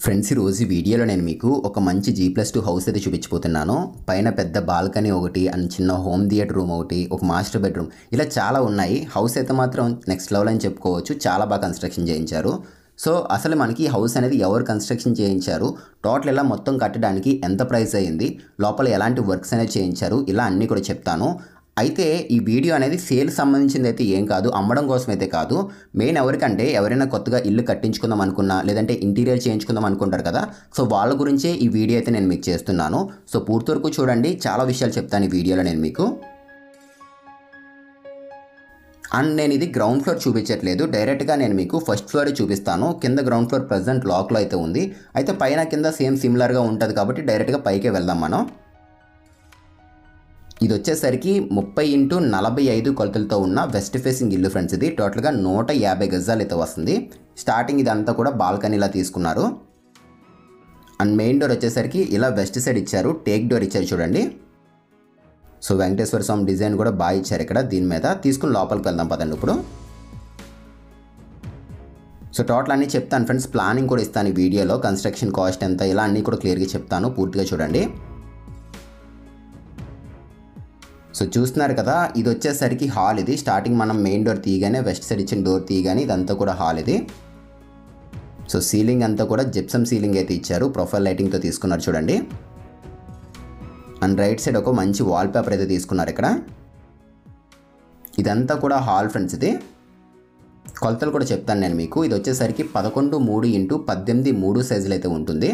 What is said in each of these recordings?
Friends ఈ రోజు వీడియోలో నేను మీకు ఒక మంచి G+2 హౌస్ అయితే చూపించబోతున్నాను. పైన పెద్ద బాల్కనీ ఒకటి అండ్ చిన్న హోమ్ థియేటర్ రూమ్ ఒకటి, ఒక మాస్టర్ బెడ్రూమ్ ఇలా చాలా ఉన్నాయి. హౌస్ అయితే మాత్రం నెక్స్ట్ లెవెల్ అని చెప్పుకోవచ్చు. చాలా బాగా కన్స్ట్రక్షన్ చేయించారు. సో అసలు మనకి హౌస్ అనేది ఎవరు కన్స్ట్రక్షన్ చేయించారు, టోటల్ ఇలా మొత్తం కట్టడానికి ఎంత ప్రైస్ అయ్యింది, లోపల ఎలాంటి వర్క్స్ అనేవి చేయించారు, ఇలా అన్నీ కూడా చెప్తాను. అయితే ఈ వీడియో అనేది సేల్ సంబంధించింది అయితే ఏం కాదు, అమ్మడం కోసం అయితే కాదు. మెయిన్ ఎవరికంటే ఎవరైనా కొత్తగా ఇల్లు కట్టించుకుందాం అనుకున్నా, లేదంటే ఇంటీరియర్ చేయించుకుందాం అనుకుంటారు కదా, సో వాళ్ళ గురించే ఈ వీడియో అయితే నేను మీకు చేస్తున్నాను. సో పూర్తి వరకు చూడండి, చాలా విషయాలు చెప్తాను ఈ వీడియోలో నేను మీకు. అండ్ నేను ఇది గ్రౌండ్ ఫ్లోర్ చూపించట్లేదు, డైరెక్ట్గా నేను మీకు ఫస్ట్ ఫ్లోరే చూపిస్తాను. కింద గ్రౌండ్ ఫ్లోర్ ప్రజెంట్ లాక్లో అయితే ఉంది, అయితే పైన కింద సేమ్ సిమిలర్గా ఉంటుంది కాబట్టి డైరెక్ట్గా పైకే వెళ్దాం మనం. ఇది వచ్చేసరికి 30x45 కొలతలతో ఉన్న వెస్ట్ ఫేసింగ్ ఇల్లు ఫ్రెండ్స్. ఇది టోటల్గా 150 గజాలు అయితే వస్తుంది. స్టార్టింగ్ ఇదంతా కూడా బాల్కనీలా తీసుకున్నారు. అండ్ మెయిన్ డోర్ వచ్చేసరికి ఇలా వెస్ట్ సైడ్ ఇచ్చారు, టేక్ డోర్ ఇచ్చారు చూడండి. సో వెంకటేశ్వర స్వామి డిజైన్ కూడా బాగా ఇచ్చారు ఇక్కడ. దీని మీద తీసుకుని లోపలికి వెళ్దాం పదండి ఇప్పుడు. సో టోటల్ అన్నీ చెప్తాను ఫ్రెండ్స్, ప్లానింగ్ కూడా ఇస్తాను ఈ వీడియోలో, కన్స్ట్రక్షన్ కాస్ట్ ఎంత ఇలా అన్నీ కూడా క్లియర్గా చెప్తాను, పూర్తిగా చూడండి. సో చూస్తున్నారు కదా, ఇది వచ్చేసరికి హాల్. ఇది స్టార్టింగ్ మనం మెయిన్ డోర్ తీయగానే వెస్ట్ సైడ్ ఇచ్చిన డోర్ తీయగానే ఇదంతా కూడా హాల్ ఇది. సో సీలింగ్ అంతా కూడా జిప్సమ్ సీలింగ్ అయితే ఇచ్చారు, ప్రొఫైల్ లైటింగ్తో తీసుకున్నారు చూడండి. అండ్ రైట్ సైడ్ ఒక మంచి వాల్ పేపర్ అయితే తీసుకున్నారు ఇక్కడ. ఇదంతా కూడా హాల్ ఫ్రెండ్స్. ఇది కొలతలు కూడా చెప్తాను నేను మీకు. ఇది వచ్చేసరికి 11x3x18 సైజులు అయితే ఉంటుంది.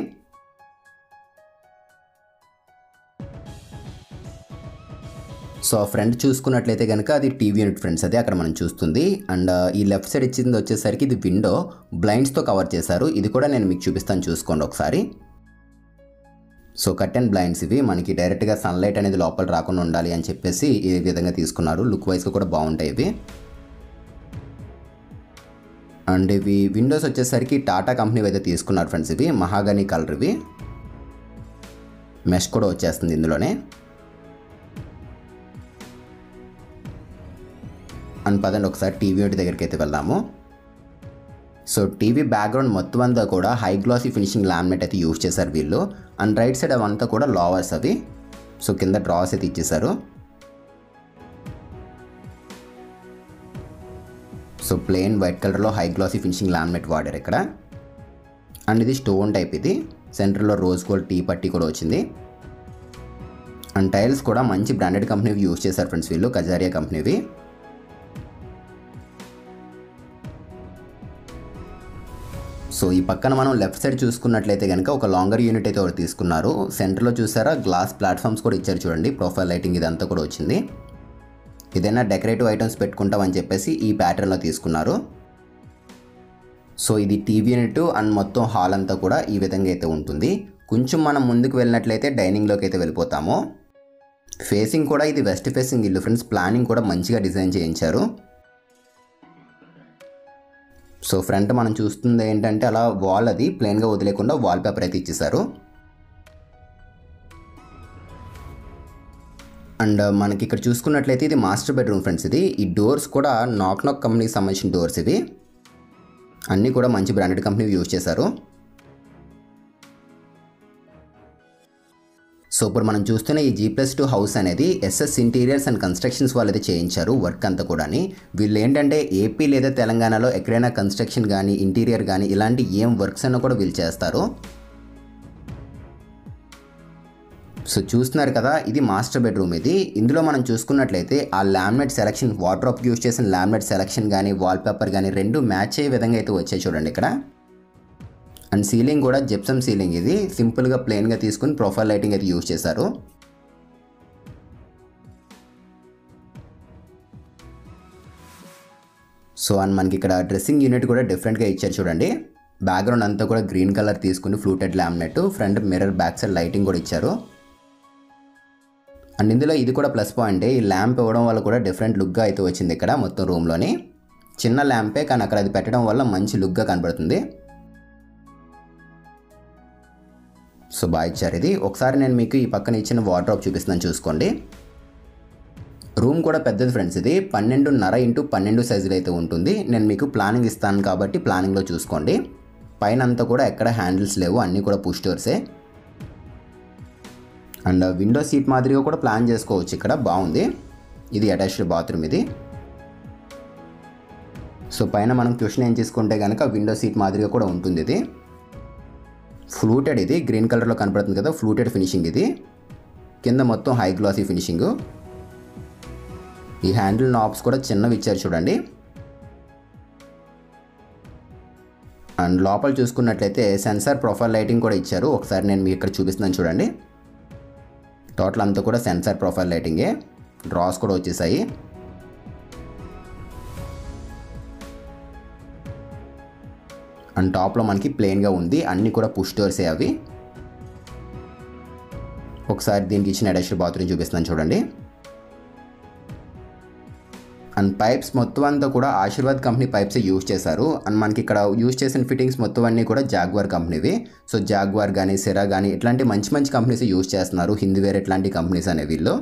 సో ఫ్రంట్ చూసుకున్నట్లయితే కనుక అది టీవీ యూనిట్ ఫ్రెండ్స్, అదే అక్కడ మనం చూస్తుంది. అండ్ ఈ లెఫ్ట్ సైడ్ ఇచ్చింది వచ్చేసరికి ఇది విండో బ్లైండ్స్తో కవర్ చేశారు. ఇది కూడా నేను మీకు చూపిస్తాను, చూసుకోండి ఒకసారి. సో కర్టెన్ బ్లైండ్స్ ఇవి, మనకి డైరెక్ట్గా సన్లైట్ అనేది లోపల రాకుండా ఉండాలి అని చెప్పేసి ఈ విధంగా తీసుకున్నారు. లుక్ వైజ్గా కూడా బాగుంటాయి ఇవి. అండ్ ఇవి విండోస్ వచ్చేసరికి టాటా కంపెనీ అయితే తీసుకున్నారు ఫ్రెండ్స్. ఇవి మహాగనీ కలర్, ఇవి మెష్ కూడా వచ్చేస్తుంది ఇందులోనే. అండ్ పదండి ఒకసారి టీవీ యూనిట్ దగ్గరికి అయితే వెళ్దాము. సో టీవీ బ్యాక్గ్రౌండ్ మొత్తం అంతా కూడా హై గ్లాసీ ఫినిషింగ్ లామినేట్ అయితే యూజ్ చేశారు వీళ్ళు. అండ్ రైట్ సైడ్ అవంతా కూడా లోవర్స్ అవి. సో కింద డ్రాస్ అయితే ఇచ్చేసారు. సో ప్లెయిన్ వైట్ కలర్లో హై గ్లాసీ ఫినిషింగ్ లామినేట్ వాడారు ఇక్కడ. అండ్ ఇది స్టోన్ టైప్, ఇది సెంటర్లో రోజ్ గోల్డ్ టీ పట్టీ కూడా వచ్చింది. అండ్ టైల్స్ కూడా మంచి బ్రాండెడ్ కంపెనీవి యూజ్ చేశారు ఫ్రెండ్స్ వీళ్ళు, కజారియా కంపెనీవి. సో ఈ పక్కన మనం లెఫ్ట్ సైడ్ చూసుకున్నట్లయితే కనుక ఒక లాంగర్ యూనిట్ అయితే ఒకటి తీసుకున్నారు. సెంటర్లో చూసారా గ్లాస్ ప్లాట్ఫామ్స్ కూడా ఇచ్చారు చూడండి, ప్రొఫైల్ లైటింగ్ ఇదంతా కూడా వచ్చింది. ఏదైనా డెకరేటివ్ ఐటమ్స్ పెట్టుకుంటామని చెప్పేసి ఈ ప్యాటర్న్లో తీసుకున్నారు. సో ఇది టీవీ యూనిట్ అండ్ మొత్తం హాల్ అంతా కూడా ఈ విధంగా అయితే ఉంటుంది. కొంచెం మనం ముందుకు వెళ్ళినట్లయితే డైనింగ్లోకి అయితే వెళ్ళిపోతాము. ఫేసింగ్ కూడా ఇది వెస్ట్ ఫేసింగ్ ఇల్లు ఫ్రెండ్స్, ప్లానింగ్ కూడా మంచిగా డిజైన్ చేయించారు. సో ఫ్రంట్ మనం చూస్తుంది ఏంటంటే అలా వాల్ అది ప్లెయిన్గా వదిలేకుండా వాల్ పేపర్ అయితే ఇచ్చేసారు. అండ్ మనకి ఇక్కడ చూసుకున్నట్లయితే ఇది మాస్టర్ బెడ్రూమ్ ఫ్రెండ్స్. ఇది ఈ డోర్స్ కూడా నాక్ కంపెనీకి సంబంధించిన డోర్స్ ఇవి, అన్నీ కూడా మంచి బ్రాండెడ్ కంపెనీ యూజ్ చేశారు. సో ఇప్పుడు మనం చూస్తున్న ఈ G+2 హౌస్ అనేది SS ఇంటీరియర్స్ అండ్ కన్స్ట్రక్షన్స్ వాళ్ళైతే చేయించారు వర్క్ అంతా కూడా. వీళ్ళు ఏంటంటే ఏపీ లేదా తెలంగాణలో ఎక్కడైనా కన్స్ట్రక్షన్ కానీ ఇంటీరియర్ కానీ ఇలాంటి ఏం వర్క్స్ అయినా కూడా వీళ్ళు చేస్తారు. సో చూస్తున్నారు కదా, ఇది మాస్టర్ బెడ్రూమ్. ఇది ఇందులో మనం చూసుకున్నట్లయితే ఆ లామినేట్ సెలెక్షన్, వార్డ్రోబ్ యూజ్ చేసిన లామినేట్ సెలెక్షన్ కానీ వాల్ పేపర్ కానీ రెండు మ్యాచ్ అయ్యే విధంగా అయితే వచ్చాయి చూడండి ఇక్కడ. అండ్ సీలింగ్ కూడా జిప్సమ్ సీలింగ్, ఇది సింపుల్గా ప్లెయిన్గా తీసుకుని ప్రొఫైల్ లైటింగ్ అయితే యూజ్ చేశారు. సో అండ్ మనకి ఇక్కడ డ్రెస్సింగ్ యూనిట్ కూడా డిఫరెంట్గా ఇచ్చారు చూడండి. బ్యాక్గ్రౌండ్ అంతా కూడా గ్రీన్ కలర్ తీసుకుని fluted laminate, front mirror, back side lighting కూడా ఇచ్చారు. అండ్ ఇందులో ఇది కూడా ప్లస్ పాయింటే, ఈ ల్యాంప్ ఇవ్వడం వల్ల కూడా డిఫరెంట్ లుక్గా అయితే వచ్చింది ఇక్కడ మొత్తం రూమ్లోని. చిన్న ల్యాంపే కానీ అక్కడ అది పెట్టడం వల్ల మంచి లుక్గా కనబడుతుంది. సో బాగా ఇచ్చారు ఇది. ఒకసారి నేను మీకు ఈ పక్కన ఇచ్చిన వార్డ్రోబ్ చూపిస్తున్నాను, చూసుకోండి. రూమ్ కూడా పెద్దది ఫ్రెండ్స్. ఇది 12.5x12 సైజులో అయితే ఉంటుంది. నేను మీకు ప్లానింగ్ ఇస్తాను కాబట్టి ప్లానింగ్లో చూసుకోండి. పైన అంతా కూడా ఎక్కడ హ్యాండిల్స్ లేవు, అన్నీ కూడా పుష్ డోర్సే. అండ్ విండో సీట్ మాదిరిగా కూడా ప్లాన్ చేసుకోవచ్చు. ఇక్కడ బాగుంది. ఇది అటాచ్డ్ బాత్రూమ్ ఇది. సో పైన మనం క్యూషన్ ఏం చేసుకుంటే కనుక విండో సీట్ మాదిరిగా కూడా ఉంటుంది. ఇది ఫ్లూటెడ్, ఇది గ్రీన్ కలర్లో కనపడుతుంది కదా, ఫ్లూటెడ్ ఫినిషింగ్ ఇది. కింద మొత్తం హై గ్లాసీ ఫినిషింగ్. ఈ హ్యాండిల్ నాబ్స్ కూడా చిన్నవి ఇచ్చారు చూడండి. అండ్ లోపల చూసుకున్నట్లయితే సెన్సార్ ప్రొఫైల్ లైటింగ్ కూడా ఇచ్చారు. ఒకసారి నేను మీకు ఇక్కడ చూపిస్తున్నాను చూడండి. టోటల్ అంతా కూడా సెన్సార్ ప్రొఫైల్ లైటింగే. డ్రాస్ కూడా వచ్చేసాయి. అండ్ టాప్లో మనకి ప్లెయిన్గా ఉంది, అన్నీ కూడా పుష్ డోర్సే అవి. ఒకసారి దీనికి ఇచ్చిన అటాచ్డ్ బాత్రూమ్ చూపిస్తున్నాను చూడండి. అండ్ పైప్స్ మొత్తం అంతా కూడా ఆశీర్వాద్ కంపెనీ పైప్స్ యూజ్ చేశారు. అండ్ మనకి ఇక్కడ యూజ్ చేసిన ఫిట్టింగ్స్ మొత్తం అన్నీ కూడా జాగ్వార్ కంపెనీవి. సో జాగ్వార్ కానీ సెరా కానీ ఇట్లాంటి మంచి మంచి కంపెనీస్ యూజ్ చేస్తున్నారు. హిందీవేర్ ఇట్లాంటి కంపెనీస్ అనే వీళ్ళు.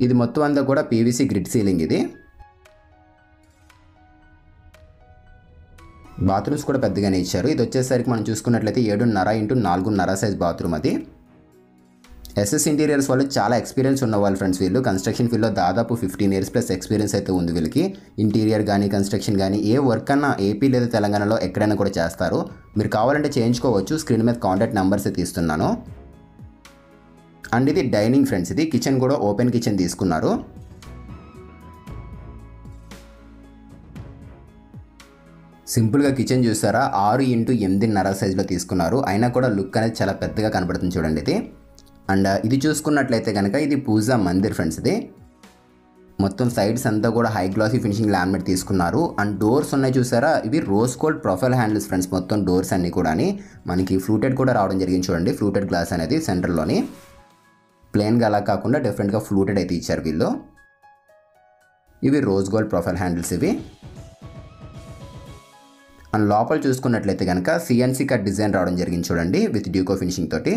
ఇది మొత్తం అంతా కూడా పీవీసీ గ్రిడ్ సీలింగ్. ఇది బాత్రూమ్స్ కూడా పెద్దగానే ఇచ్చారు. ఇది వచ్చేసరికి మనం చూసుకున్నట్లయితే 7.5 x 4.5 సైజ్ బాత్రూమ్. అది ఎస్ఎస్ ఇంటీరియర్స్ వాళ్ళు చాలా ఎక్స్పీరియన్స్ ఉన్న వాళ్ళు ఫ్రెండ్స్. వీళ్ళు కన్స్ట్రక్షన్ ఫీల్డ్లో దాదాపు 15 years ప్లస్ ఎక్స్పీరియన్స్ అయితే ఉంది వీళ్ళకి. ఇంటీరియర్ కానీ కన్స్ట్రక్షన్ కానీ ఏ వర్క్ అన్నా ఏపీ లేదా తెలంగాణలో ఎక్కడైనా కూడా చేస్తారు. మీరు కావాలంటే చేయించుకోవచ్చు. స్క్రీన్ మీద కాంటాక్ట్ నెంబర్స్ అయితే ఇస్తున్నాను. అండ్ ఇది డైనింగ్ ఫ్రెండ్స్. ఇది కిచెన్ కూడా ఓపెన్ కిచెన్ తీసుకున్నారు. సింపుల్గా కిచెన్ చూసారా, 6 x 8.5 సైజులో తీసుకున్నారు. అయినా కూడా లుక్ అనేది చాలా పెద్దగా కనబడుతుంది చూడండి ఇది. అండ్ ఇది చూసుకున్నట్లయితే కనుక ఇది పూజా మందిర్ ఫ్రెండ్స్. ఇది మొత్తం సైడ్స్ అంతా కూడా హై గ్లాసీ ఫినిషింగ్ లామినేట్ తీసుకున్నారు. అండ్ డోర్స్ ఉన్నాయి చూసారా, ఇవి rose gold profile handles friends. మొత్తం డోర్స్ అన్నీ కూడా మనకి ఫ్లూటెడ్ కూడా రావడం జరిగింది చూడండి. ఫ్లూటెడ్ గ్లాస్ అనేది సెంటర్లోని ప్లెయిన్గా అలా కాకుండా డిఫరెంట్గా ఫ్లూటెడ్ అయితే ఇచ్చారు వీళ్ళు. ఇవి రోజ్ గోల్డ్ ప్రొఫైల్ హ్యాండిల్స్ ఇవి. అండ్ లోపల చూసుకున్నట్లయితే కనుక సిఎన్సీ కట్ డిజైన్ రావడం జరిగింది చూడండి, విత్ డ్యూకో ఫినిషింగ్ తోటి.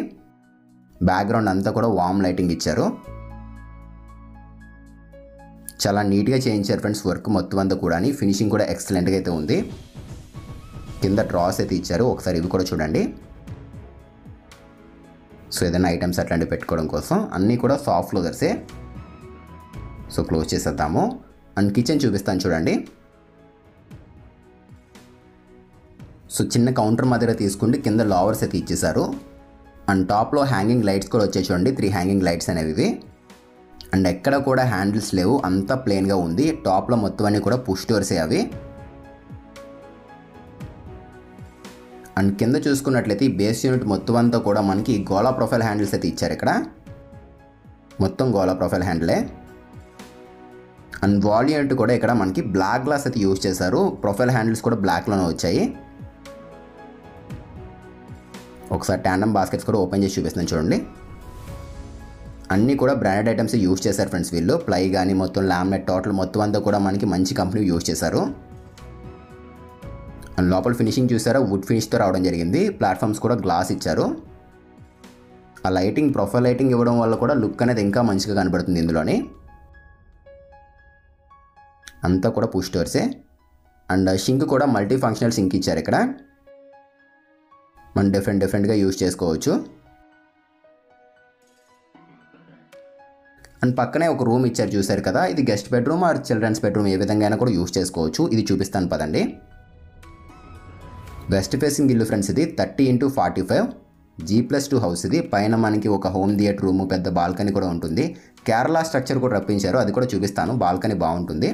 బ్యాక్గ్రౌండ్ అంతా కూడా వామ్ లైటింగ్ ఇచ్చారు. చాలా నీట్గా చేయించారు ఫ్రెండ్స్ వర్క్ మొత్తం అంతా కూడా. ఫినిషింగ్ కూడా ఎక్సలెంట్గా అయితే ఉంది. కింద డ్రాస్ అయితే ఇచ్చారు. ఒకసారి ఇవి కూడా చూడండి. సో ఏదైనా ఐటమ్స్ అట్లాంటివి పెట్టుకోవడం కోసం అన్నీ కూడా సాఫ్ట్ క్లోజర్సే. సో క్లోజ్ చేసేద్దాము. అండ్ కిచెన్ చూపిస్తాను చూడండి. సో చిన్న కౌంటర్ మాదిరిగా తీసుకుంటే కింద లావర్స్ అయితే ఇచ్చేసారు. అండ్ టాప్లో హ్యాంగింగ్ లైట్స్ కూడా వచ్చాయి చూడండి. 3 హ్యాంగింగ్ లైట్స్ అనేవి. అండ్ ఎక్కడ కూడా హ్యాండిల్స్ లేవు, అంతా ప్లెయిన్గా ఉంది. టాప్లో మొత్తం అన్నీ కూడా పుష్ డోర్సే అవి. అండ్ కింద చూసుకున్నట్లయితే ఈ బేస్ యూనిట్ మొత్తం అంతా కూడా మనకి గోలా ప్రొఫైల్ హ్యాండిల్స్ అయితే ఇచ్చారు. ఇక్కడ మొత్తం గోలా ప్రొఫైల్ హ్యాండిలే. అండ్ వాల్ యూనిట్ కూడా ఇక్కడ మనకి బ్లాక్ గ్లాస్ అయితే యూజ్ చేశారు. ప్రొఫైల్ హ్యాండిల్స్ కూడా బ్లాక్లోనే వచ్చాయి. ఒకసారి ట్యాండమ్ బాస్కెట్స్ కూడా ఓపెన్ చేసి చూపిస్తున్నాను చూడండి. అన్నీ కూడా బ్రాండెడ్ ఐటమ్స్ యూజ్ చేశారు ఫ్రెండ్స్ వీళ్ళు. ప్లై కానీ మొత్తం లామినేట్ టోటల్ మొత్తం అంతా కూడా మనకి మంచి కంపెనీ యూజ్ చేశారు. అండ్ లోపల ఫినిషింగ్ చూసారా, వుడ్ ఫినిష్తో రావడం జరిగింది. ప్లాట్ఫామ్స్ కూడా గ్లాస్ ఇచ్చారు. ఆ లైటింగ్ ప్రొఫైల్ లైటింగ్ ఇవ్వడం వల్ల కూడా లుక్ అనేది ఇంకా మంచిగా కనబడుతుంది ఇందులోని. అంతా కూడా పుష్ డోర్సే. అండ్ సింక్ కూడా మల్టీ ఫంక్షనల్ సింక్ ఇచ్చారు. ఇక్కడ మనం డిఫరెంట్గా యూజ్ చేసుకోవచ్చు. అండ్ పక్కనే ఒక రూమ్ ఇచ్చారు చూసారు కదా, ఇది guest bedroom or children's bedroom ఏ విధంగా అయినా కూడా యూజ్ చేసుకోవచ్చు. ఇది చూపిస్తాను పదండి. వెస్ట్ ఫేసింగ్ ఇల్లు ఫ్రెండ్స్. ఇది 30 x 45 G+2 హౌస్. ఇది పైన మనకి ఒక హోమ్ థియేటర్ రూమ్, పెద్ద బాల్కనీ కూడా ఉంటుంది. కేరళ స్ట్రక్చర్ కూడా రప్పించారు, అది కూడా చూపిస్తాను. బాల్కనీ బాగుంటుంది.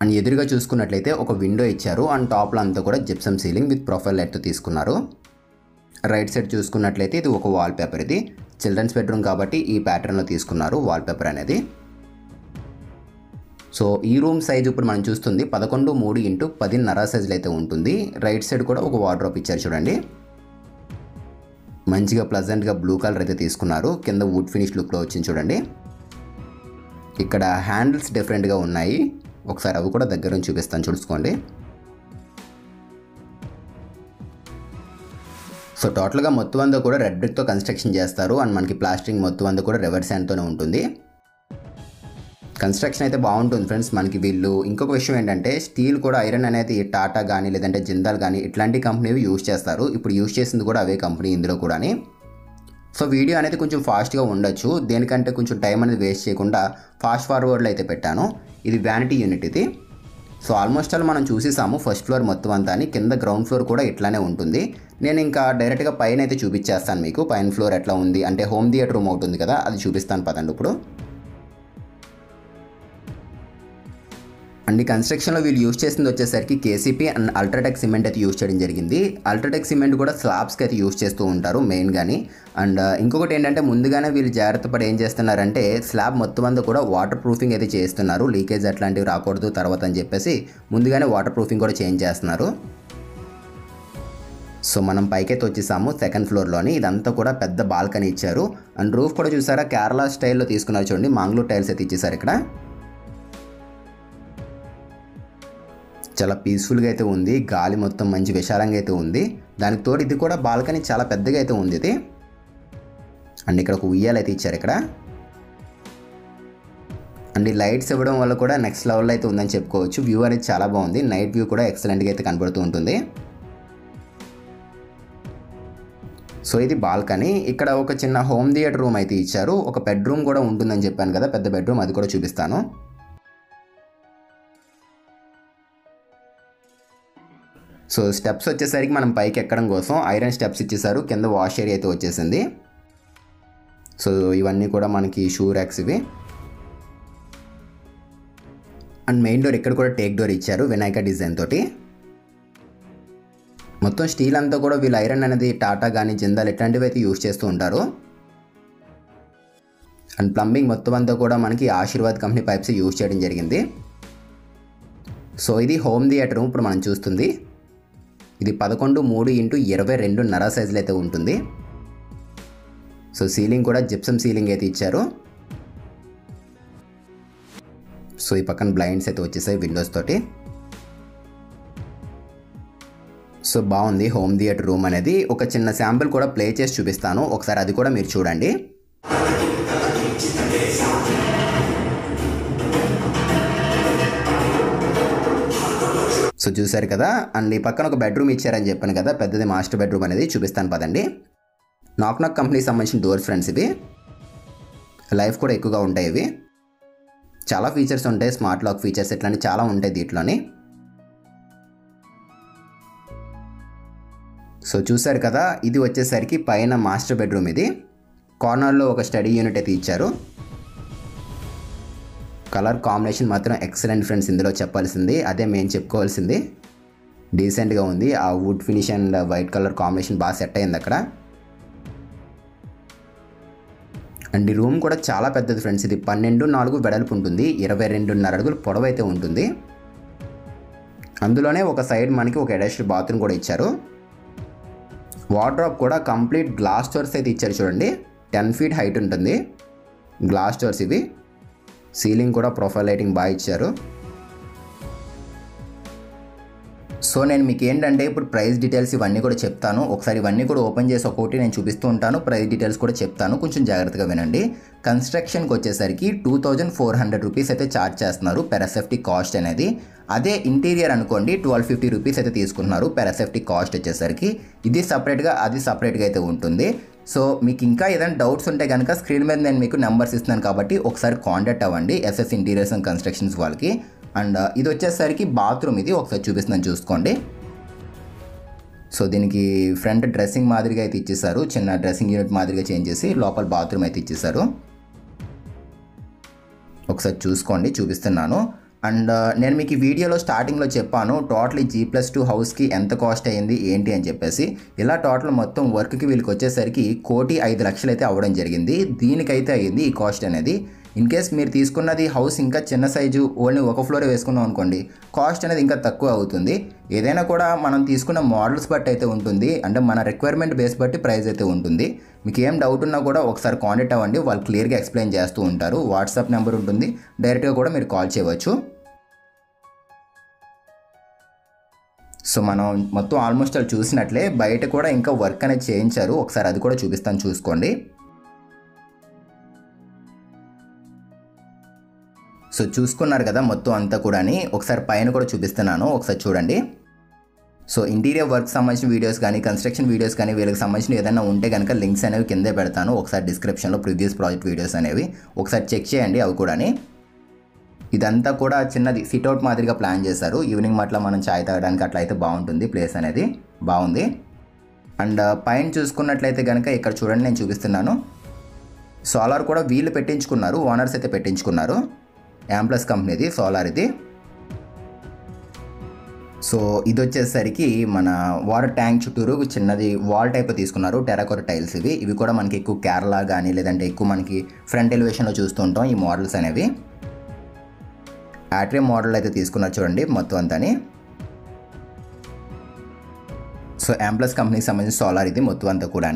అండ్ ఎదురుగా చూసుకున్నట్లయితే ఒక విండో ఇచ్చారు. అండ్ టాప్లో అంతా కూడా జిప్సమ్ సీలింగ్ విత్ ప్రొఫైల్ లైట్తో తీసుకున్నారు. రైట్ సైడ్ చూసుకున్నట్లయితే ఇది ఒక వాల్ పేపర్. ఇది చిల్డ్రన్స్ బెడ్రూమ్ కాబట్టి ఈ ప్యాటర్న్లో తీసుకున్నారు వాల్ పేపర్ అనేది. సో ఈ రూమ్ సైజ్ ఇప్పుడు మనం చూస్తుంది 11.3 x 10.5 సైజులో అయితే ఉంటుంది. రైట్ సైడ్ కూడా ఒక వార్డ్రోబ్ ఇచ్చారు చూడండి. మంచిగా ప్లజెంట్గా బ్లూ కలర్ అయితే తీసుకున్నారు. కింద వుడ్ ఫినిష్ లుక్లో వచ్చింది చూడండి. ఇక్కడ హ్యాండిల్స్ డిఫరెంట్గా ఉన్నాయి. ఒకసారి అవి కూడా దగ్గర నుంచి చూపిస్తాను చూసుకోండి. సో టోటల్గా మొత్తం అంతా కూడా రెడ్ బ్రిక్తో కన్స్ట్రక్షన్ చేస్తారు. అండ్ మనకి ప్లాస్టరింగ్ మొత్తం అంతా కూడా రివర్స్ హ్యాండ్తోనే ఉంటుంది. కన్స్ట్రక్షన్ అయితే బాగుంటుంది ఫ్రెండ్స్. మనకి వీళ్ళు ఇంకొక విషయం ఏంటంటే స్టీల్ కూడా ఐరన్ అనేది టాటా కానీ లేదంటే జిందాల్ కానీ ఇట్లాంటి కంపెనీవి యూజ్ చేస్తారు. ఇప్పుడు యూజ్ చేసింది కూడా అవే కంపెనీ ఇందులో కూడా. సో వీడియో అనేది కొంచెం ఫాస్ట్గా ఉండొచ్చు, దేనికంటే కొంచెం టైం అనేది వేస్ట్ చేయకుండా ఫాస్ట్ ఫార్వర్డ్లో అయితే పెట్టాను. ఇది వ్యానిటీ యూనిట్ ఇది. సో ఆల్మోస్ట్ ఆల్ మనం చూసేసాము ఫస్ట్ ఫ్లోర్ మొత్తం అంతా అని. కింద గ్రౌండ్ ఫ్లోర్ కూడా ఇట్లానే ఉంటుంది. నేను ఇంకా డైరెక్ట్గా పైన అయితే చూపించేస్తాను మీకు, పైన ఫ్లోర్ ఎట్లా ఉంది అంటే హోమ్ థియేటర్ రూమ్ అవుతుంది కదా, అది చూపిస్తాను పదండి ఇప్పుడు. అండ్ ఈ కన్స్ట్రక్షన్లో వీళ్ళు యూజ్ చేసింది వచ్చేసరికి కేసీపీ అండ్ అల్ట్రాటెక్ సిమెంట్ అయితే యూజ్ చేయడం జరిగింది. అల్ట్రాటెక్ సిమెంట్ కూడా స్లాబ్స్కి అయితే యూజ్ చేస్తూ ఉంటారు మెయిన్ కానీ. అండ్ ఇంకొకటి ఏంటంటే ముందుగానే వీళ్ళు జాగ్రత్త పడి ఏం చేస్తున్నారంటే స్లాబ్ మొత్తం అంతా కూడా వాటర్ ప్రూఫింగ్ అయితే చేస్తున్నారు, లీకేజ్ అట్లాంటివి రాకూడదు తర్వాత అని చెప్పేసి ముందుగానే వాటర్ ప్రూఫింగ్ కూడా చేంజ్ చేస్తున్నారు. సో మనం పైకైతే వచ్చేసాము సెకండ్ ఫ్లోర్లోని. ఇదంతా కూడా పెద్ద బాల్కనీ ఇచ్చారు. అండ్ రూఫ్ కూడా చూసారా కేరళ స్టైల్లో తీసుకున్నారు చూడండి, మంగళూరు టైల్స్ అయితే ఇచ్చేసారు ఇక్కడ. చాలా పీస్ఫుల్గా అయితే ఉంది, గాలి మొత్తం మంచి విశాలంగా అయితే ఉంది. దానికి తోడు ఇది కూడా బాల్కనీ చాలా పెద్దగా అయితే ఉంది ఇది. అండ్ ఇక్కడ ఒక ఉయ్యాలు అయితే ఇచ్చారు ఇక్కడ. అండ్ ఈ లైట్స్ ఇవ్వడం వల్ల కూడా నెక్స్ట్ లెవెల్లో అయితే ఉందని చెప్పుకోవచ్చు. వ్యూ అనేది చాలా బాగుంది, నైట్ వ్యూ కూడా ఎక్సలెంట్గా అయితే కనబడుతూ ఉంటుంది. సో ఇది బాల్కనీ. ఇక్కడ ఒక చిన్న హోమ్ థియేటర్ రూమ్ అయితే ఇచ్చారు. ఒక బెడ్రూమ్ కూడా ఉంటుందని చెప్పాను కదా, పెద్ద బెడ్రూమ్, అది కూడా చూపిస్తాను. సో స్టెప్స్ వచ్చేసరికి మనం పైకి ఎక్కడం కోసం ఐరన్ స్టెప్స్ ఇచ్చేసారు. కింద వాష్ ఏరియా అయితే వచ్చేసింది. సో ఇవన్నీ కూడా మనకి షూ ర్యాక్స్ ఇవి. అండ్ మెయిన్ డోర్ ఇక్కడ కూడా టేక్ డోర్ ఇచ్చారు వినాయక డిజైన్ తోటి. మొత్తం స్టీల్ అంతా కూడా వీళ్ళు ఐరన్ అనేది టాటా కానీ జిందాల్ ఇట్లాంటివి అయితే యూజ్ చేస్తూ ఉంటారు. అండ్ ప్లంబింగ్ మొత్తం అంతా కూడా మనకి ఆశీర్వాద్ కంపెనీ పైప్స్ యూజ్ చేయడం జరిగింది. సో ఇది హోమ్ థియేటర్ ఇప్పుడు మనం చూస్తుంది. ఇది 11×3×22 సైజులు అయితే ఉంటుంది. సో సీలింగ్ కూడా జిప్సమ్ సీలింగ్ అయితే ఇచ్చారు. సో ఈ పక్కన బ్లైండ్స్ అయితే వచ్చేసాయి విండోస్ తోటి. సో బాగుంది హోమ్ థియేటర్ రూమ్ అనేది. ఒక చిన్న శాంపిల్ కూడా ప్లే చేసి చూపిస్తాను, ఒకసారి అది కూడా మీరు చూడండి. సో చూసారు కదా. అండ్ ఈ పక్కన ఒక బెడ్రూమ్ ఇచ్చారని చెప్పాను కదా, పెద్దది మాస్టర్ బెడ్రూమ్ అనేది చూపిస్తాను పదండి. నాక్ కంపెనీకి సంబంధించిన డోర్స్ ఫ్రెండ్స్ ఇవి. లైఫ్ కూడా ఎక్కువగా ఉంటాయి ఇవి. చాలా ఫీచర్స్ ఉంటాయి, స్మార్ట్ లాక్ ఫీచర్స్ ఇట్లాంటివి చాలా ఉంటాయి దీంట్లోని. సో చూసారు కదా, ఇది వచ్చేసరికి పైన మాస్టర్ బెడ్రూమ్. ఇది కార్నర్లో ఒక స్టడీ యూనిట్ అయితే ఇచ్చారు. కలర్ కాంబినేషన్ మాత్రం ఎక్సలెంట్ ఫ్రెండ్స్, ఇందులో చెప్పాల్సింది అదే మేము చెప్పుకోవాల్సింది. డీసెంట్గా ఉంది, ఆ would finish and white colour combination బాగా సెట్ అయింది అక్కడ. అండ్ ఈ రూమ్ కూడా చాలా పెద్దది ఫ్రెండ్స్. ఇది 12×4 వెడల్పు ఉంటుంది, 22.5 అడుగులు పొడవు అయితే ఉంటుంది. అందులోనే ఒక సైడ్ మనకి ఒక అటాచ్డ్ బాత్రూమ్ కూడా ఇచ్చారు. వార్డ్రోబ్ కూడా కంప్లీట్ గ్లాస్ డోర్స్ అయితే ఇచ్చారు చూడండి, 10 feet హైట్ ఉంటుంది గ్లాస్ డోర్స్ ఇవి. సీలింగ్ కూడా ప్రొఫైల్ లైటింగ్ బాగా ఇచ్చారు. సో నేను మీకు ఏంటంటే ఇప్పుడు ప్రైస్ డీటెయిల్స్ ఇవన్నీ కూడా చెప్తాను. ఒకసారి ఇవన్నీ కూడా ఓపెన్ చేసి ఒక్కొక్కటి నేను చూపిస్తూ ఉంటాను, ప్రైస్ డీటెయిల్స్ కూడా చెప్తాను, కొంచెం జాగ్రత్తగా వినండి. కన్స్ట్రక్షన్కి వచ్చేసరికి 2400 రూపీస్ అయితే ఛార్జ్ చేస్తున్నారు పెర్ ఎస్ఎఫ్టీ కాస్ట్ అనేది. అదే ఇంటీరియర్ అనుకోండి 1250 రూపీస్ అయితే తీసుకుంటున్నారు పెర్ ఎస్ఎఫ్టీ కాస్ట్ వచ్చేసరికి. ఇది సపరేట్గా అది సపరేట్గా అయితే ఉంటుంది. సో మీకు ఇంకా ఏదైనా డౌట్స్ ఉంటే కనుక స్క్రీన్ మీద నేను మీకు నెంబర్స్ ఇస్తున్నాను కాబట్టి ఒకసారి కాంటాక్ట్ అవ్వండి ఎస్ఎస్ ఇంటీరియర్స్ అండ్ కన్స్ట్రక్షన్స్ వాళ్ళకి. అండ్ ఇది వచ్చేసరికి బాత్రూమ్, ఇది ఒకసారి చూపిస్తున్నాను చూసుకోండి. సో దీనికి ఫ్రంట్ డ్రెస్సింగ్ మాదిరిగా అయితే ఇచ్చేసారు, చిన్న డ్రెస్సింగ్ యూనిట్ మాదిరిగా చేంజ్ చేసి లోపల బాత్రూమ్ అయితే ఇచ్చేసారు. ఒకసారి చూసుకోండి, చూపిస్తున్నాను. అండ్ నేను మీకు ఈ వీడియోలో స్టార్టింగ్లో చెప్పాను టోటల్ G+2 హౌస్కి ఎంత కాస్ట్ అయ్యింది ఏంటి అని చెప్పేసి. ఇలా టోటల్ మొత్తం వర్క్కి వీళ్ళకి వచ్చేసరికి 1,05,00,000 అయితే అవ్వడం జరిగింది. దీనికైతే అయ్యింది ఈ కాస్ట్ అనేది. ఇన్ కేస్ మీరు తీసుకున్నది హౌస్ ఇంకా చిన్న సైజు ఓన్లీ ఒక ఫ్లోర్ వేసుకున్నాం అనుకోండి, కాస్ట్ అనేది ఇంకా తక్కువ అవుతుంది. ఏదైనా కూడా మనం తీసుకున్న మోడల్స్ బట్టి అయితే ఉంటుంది, అంటే మన రిక్వైర్మెంట్ బేస్ బట్టి ప్రైస్ అయితే ఉంటుంది. మీకు ఏం డౌట్ ఉన్నా కూడా ఒకసారి కాంటాక్ట్ అవ్వండి, వాళ్ళు క్లియర్గా ఎక్స్ప్లెయిన్ చేస్తూ ఉంటారు. వాట్సాప్ నెంబర్ ఉంటుంది, డైరెక్ట్గా కూడా మీరు కాల్ చేయవచ్చు. సో మనం మొత్తం ఆల్మోస్ట్ అది చూసినట్లే బయట కూడా ఇంకా వర్క్ అనేది చేయించారు, ఒకసారి అది కూడా చూపిస్తాను చూసుకోండి. సో చూసుకున్నారు కదా మొత్తం అంతా కూడా. ఒకసారి పైన కూడా చూపిస్తున్నాను, ఒకసారి చూడండి. సో ఇంటీరియర్ వర్క్ సంబంధించిన వీడియోస్ కానీ కన్స్ట్రక్షన్ వీడియోస్ కానీ వీళ్ళకి సంబంధించిన ఏదైనా ఉంటే కనుక లింక్స్ అనేవి కిందే పెడతాను. ఒకసారి డిస్క్రిప్షన్లో ప్రీవియస్ ప్రాజెక్ట్ వీడియోస్ అనేవి ఒకసారి చెక్ చేయండి అవి కూడా. ఇదంతా కూడా చిన్నది సిట్అవుట్ మాదిరిగా ప్లాన్ చేశారు. ఈవినింగ్ మట్ల మనం చాయ్ తాగడానికి అట్లా అయితే బాగుంటుంది, ప్లేస్ అనేది బాగుంది. అండ్ పైన చూసుకున్నట్లయితే కనుక ఇక్కడ చూడండి, నేను చూపిస్తున్నాను. సోలార్ కూడా వీళ్ళు పెట్టించుకున్నారు, ఓనర్స్ అయితే పెట్టించుకున్నారు. యాంప్లస్ కంపెనీది సోలార్ ఇది. సో ఇది వచ్చేసరికి మన వాటర్ ట్యాంక్ చుట్టూరు చిన్నది వాల్ టైప్ తీసుకున్నారు, టెరాకోట టైల్స్ ఇవి కూడా మనకి ఎక్కువ కేరళ కానీ లేదంటే ఎక్కువ మనకి ఫ్రంట్ ఎలివేషన్లో చూస్తూ ఉంటాం ఈ మోడల్స్ అనేవి. యాట్రియం మోడల్ అయితే తీసుకున్నారు చూడండి మొత్తం అంతాని. సో యాంప్లస్ కంపెనీకి సంబంధించిన సోలార్ ఇది మొత్తం అంతా కూడా.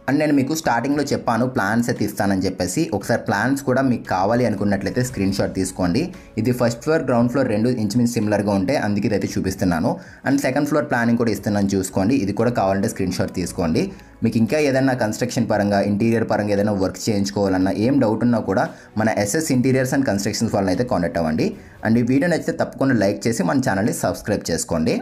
అండ్ నేను మీకు స్టార్టింగ్లో చెప్పాను ప్లాన్స్ అయితే ఇస్తానని చెప్పేసి. ఒకసారి ప్లాన్స్ కూడా మీకు కావాలి అనుకున్నట్లయితే స్క్రీన్ షాట్ తీసుకోండి. ఇది ఫస్ట్ ఫ్లోర్ గ్రౌండ్ ఫ్లోర్ రెండు ఇంచుమించు సిమిలర్గా ఉంటే అందుకే ఇదైతే చూపిస్తున్నాను. అండ్ సెకండ్ ఫ్లోర్ ప్లానింగ్ కూడా ఇస్తున్నాను చూసుకోండి. ఇది కూడా కావాలంటే స్క్రీన్ షాట్ తీసుకోండి. మీకు ఇంకా ఏదైనా కన్స్ట్రక్షన్ పరంగా ఇంటీరియర్ పరంగా ఏదైనా వర్క్ చేయించుకోవాలన్నా ఏం డౌట్ ఉన్నా కూడా మన ఎస్ఎస్ ఇంటీరియర్స్ అండ్ కన్స్ట్రక్షన్స్ వాళ్ళని అయితే కాంటాక్ట్ అవ్వండి. అండ్ ఈ వీడియో నచ్చితే తప్పకుండా లైక్ చేసి మన ఛానల్ని సబ్స్క్రైబ్ చేసుకోండి.